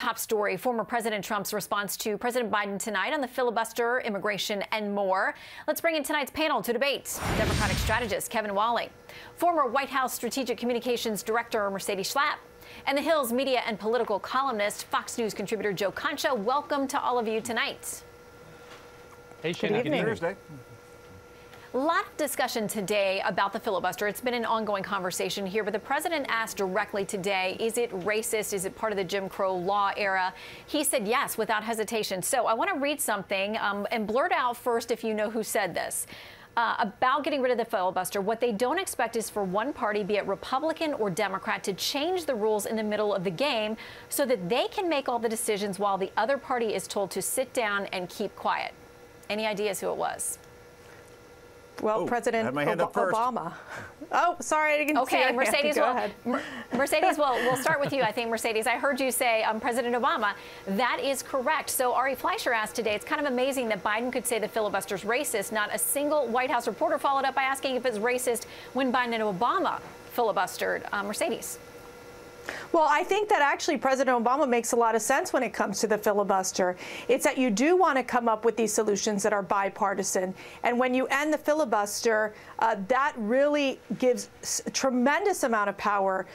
Top story, former President Trump's response to President Biden tonight on the filibuster, immigration, and more. Let's bring in tonight's panel to debate. Democratic strategist Kevin Wally, former White House Strategic Communications Director Mercedes Schlapp, and the Hill's media and political columnist, Fox News contributor Joe Concha. Welcome to all of you tonight. Hey, Shannon. Good evening. Thursday. A lot of discussion today about the filibuster. It's been an ongoing conversation here, but the president asked directly today, is it racist? Is it part of the Jim Crow law era? He said yes, without hesitation. So I want to read something and blurt out first if you know who said this. About getting rid of the filibuster. What they don't expect is for one party, be it Republican or Democrat, to change the rules in the middle of the game so that they can make all the decisions while the other party is told to sit down and keep quiet. Any ideas who it was? Well, President Obama. Oh, sorry, I didn't see your hand. Mercedes, Go ahead. Mercedes, we'll start with you, I think, Mercedes. I heard you say President Obama. That is correct. So Ari Fleischer asked today, it's kind of amazing that Biden could say the filibuster's racist. Not a single White House reporter followed up by asking if it's racist when Biden and Obama filibustered. Mercedes. Well, I think that actually President Obama makes a lot of sense when it comes to the filibuster. It's that you do want to come up with these solutions that are bipartisan. And when you end the filibuster, that really gives a tremendous amount of power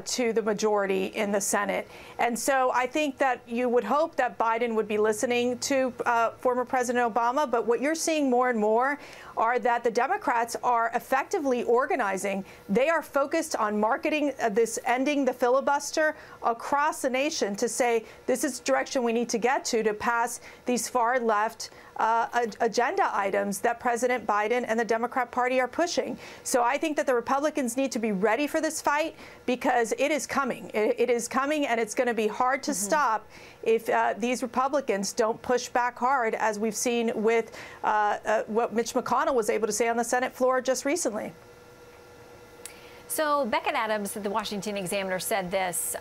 to the majority in the Senate. And so I think that you would hope that Biden would be listening to former President Obama. But what you're seeing more and more are that the Democrats are effectively organizing. They are focused on marketing this ending the filibuster across the nation to say this is the direction we need to get to pass these far left agenda items that President Biden and the Democrat Party are pushing. So I think that the Republicans need to be ready for this fight because it is coming. It is coming, and it's going to be hard to stop if these Republicans don't push back hard, as we've seen with what Mitch McConnell was able to say on the Senate floor just recently. So Beckett Adams at the Washington Examiner said this.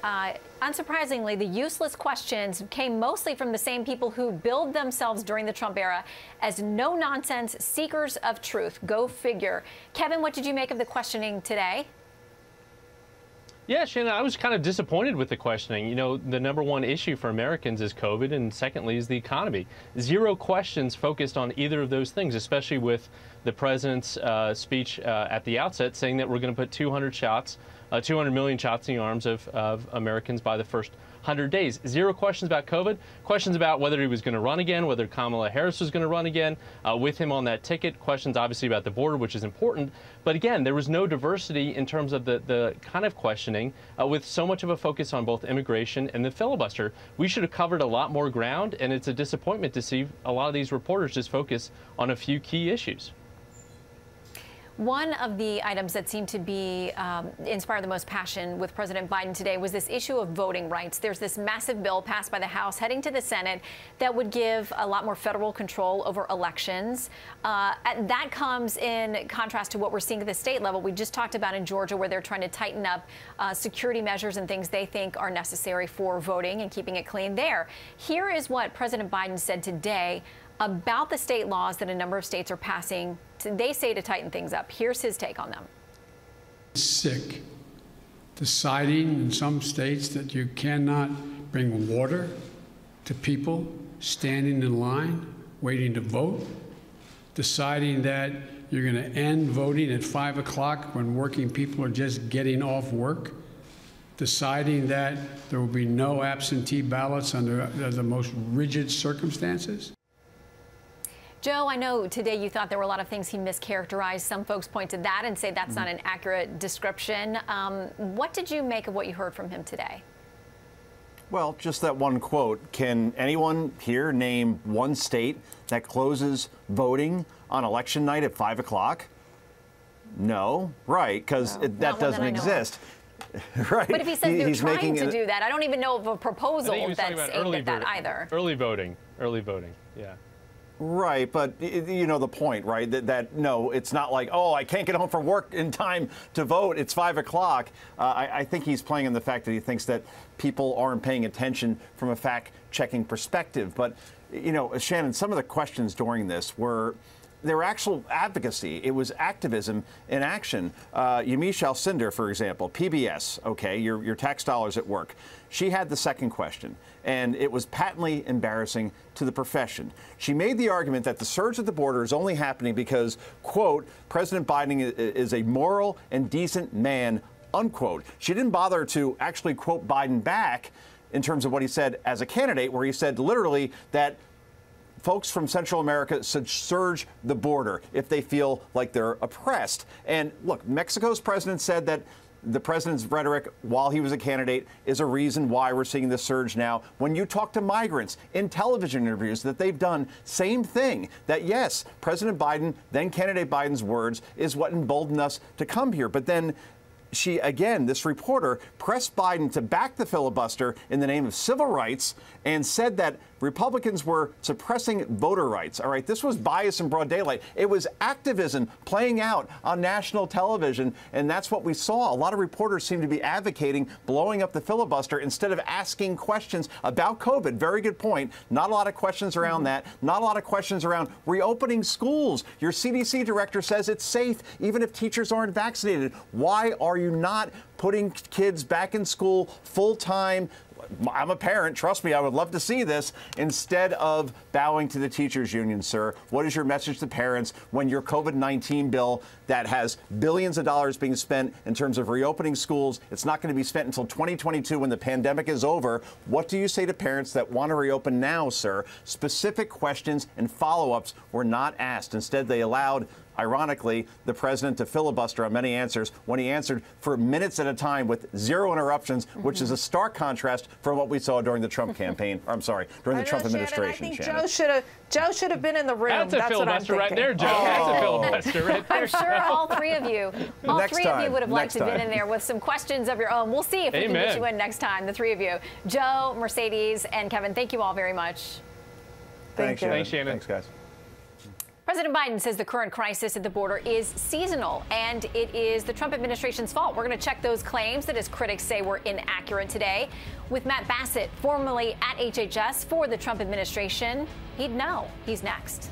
Unsurprisingly, the useless questions came mostly from the same people who billed themselves during the Trump era as no-nonsense seekers of truth. Go figure. Kevin, what did you make of the questioning today? Yeah, Shannon, I was kind of disappointed with the questioning. You know, the number one issue for Americans is COVID, and secondly is the economy. Zero questions focused on either of those things, especially with the president's speech at the outset saying that we're going to put 200 million shots in the arms of Americans by the first 100 days. Zero questions about COVID, questions about whether he was going to run again, whether Kamala Harris was going to run again with him on that ticket, questions obviously about the border, which is important. But again, there was no diversity in terms of the kind of questioning with so much of a focus on both immigration and the filibuster. We should have covered a lot more ground, and it's a disappointment to see a lot of these reporters just focus on a few key issues. One of the items that seemed to be inspire the most passion with President Biden today was this issue of voting rights. There's this massive bill passed by the House heading to the Senate that would give a lot more federal control over elections. And that comes in contrast to what we're seeing at the state level. We just talked about in Georgia, where they're trying to tighten up security measures and things they think are necessary for voting and keeping it clean there. Here is what President Biden said today about the state laws that a number of states are passing, they say, to tighten things up. Here's his take on them. Sick. Deciding in some states that you cannot bring water to people standing in line, waiting to vote. Deciding that you're going to end voting at 5 o'clock when working people are just getting off work. Deciding that there will be no absentee ballots under the most rigid circumstances. Joe, I know today you thought there were a lot of things he mischaracterized. Some folks point to that and say that's not an accurate description. What did you make of what you heard from him today? Well, just that one quote. Can anyone here name one state that closes voting on election night at 5 o'clock? No, right, because that doesn't exist. Right. But if he says they're trying to do that, I don't even know of a proposal that's aimed at that either. Early voting, yeah. Right, but you know the point, right? That no, it's not like, oh, I can't get home from work in time to vote. It's 5 o'clock. I think he's playing on the fact that he thinks that people aren't paying attention from a fact-checking perspective. But, you know, Shannon, some of the questions during this were their actual advocacy. It was activism in action. Yamiche Alcindor, for example, PBS, okay, your tax dollars at work. She had the second question, and it was patently embarrassing to the profession. She made the argument that the surge at the border is only happening because, quote, President Biden is a moral and decent man, unquote. She didn't bother to actually quote Biden back in terms of what he said as a candidate, where he said literally that folks from Central America should surge the border if they feel like they're oppressed. And look, Mexico's president said that the president's rhetoric while he was a candidate is a reason why we're seeing this surge now. When you talk to migrants in television interviews that they've done, same thing, that yes, President Biden, then candidate Biden's words is what emboldened us to come here. But then she, again, this reporter pressed Biden to back the filibuster in the name of civil rights and said that Republicans were suppressing voter rights. All right, this was bias in broad daylight. It was activism playing out on national television, and that's what we saw. A lot of reporters seem to be advocating blowing up the filibuster instead of asking questions about COVID. Very good point. Not a lot of questions around that. Not a lot of questions around reopening schools. Your CDC director says it's safe even if teachers aren't vaccinated. Why are you not putting kids back in school full time? I'm a parent. Trust me, I would love to see this instead of bowing to the teachers union, sir. What is your message to parents when your COVID-19 bill that has billions of dollars being spent in terms of reopening schools, it's not going to be spent until 2022 when the pandemic is over? What do you say to parents that want to reopen now, sir? Specific questions and follow-ups were not asked. Instead, they allowed, ironically, the president to filibuster on many answers when he answered for minutes at a time with zero interruptions, which is a stark contrast from what we saw during the Trump campaign. Or, I'm sorry, during the Trump administration. Shannon, I think Joe should have been in the room. That's a filibuster right there, Joe. That's a filibuster right there. I'm sure all three of you would have liked to have been in there with some questions of your own. We'll see if we can get you in next time, the three of you. Joe, Mercedes, and Kevin, thank you all very much. Thanks, Shannon. Thanks, Shannon. Thanks, guys. President Biden says the current crisis at the border is seasonal and it is the Trump administration's fault. We're going to check those claims that his critics say were inaccurate today with Matt Bassett, formerly at HHS for the Trump administration. He'd know. He's next.